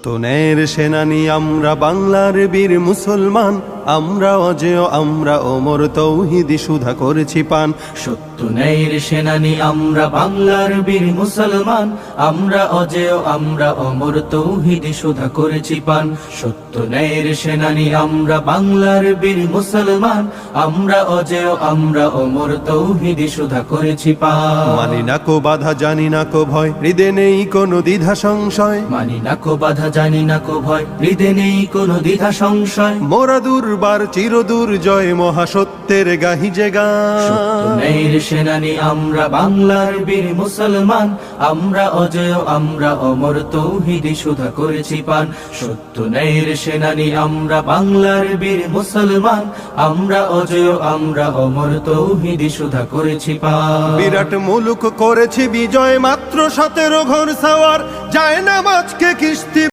তোনের সেনানি আমরা বাংলার বীর মুসলমান, আমরা অজেয় আমরা ওমর তৌহিদি সুধা করেছি পান। সত্যনের সেনানি আমরা বাংলার বীর মুসলমান, আমরা অজেয় আমরা অমর তৌহিদি সুধা করেছি পান। সত্যনের সেনানি আমরা বাংলার বীর মুসলমান, আমরা অজেয় আমরা অমর তৌহিদি সুধা করেছি পান। মানি না কো বাধা জানি না কো ভয়, হৃদে নেই কোনো দ্বিধা সংশয়। মানি না কো বাধা জানি না কো ভয়, হৃদে নেই কোনো দ্বিধা সংশয়। মোরা দুর্বার চিরদূর জয় মহাসত্যের গাহি যে গান। সত্যনের সেনানি আমরা বাংলার বীর মুসলমান, আমরা অজেয় আমরা অমর তৌহিদি সুধা করেছি পান। সত্যনের সেনানি আমরা বাংলার বীর মুসলমান, আমরা অজেয় আমরা অমর তৌহিদি সুধা করেছি পান। বিরাট মুলুক করেছি বিজয়, মাত্র 17 ঘর সাওয়ার, যায় না মাঝকে কিস্তি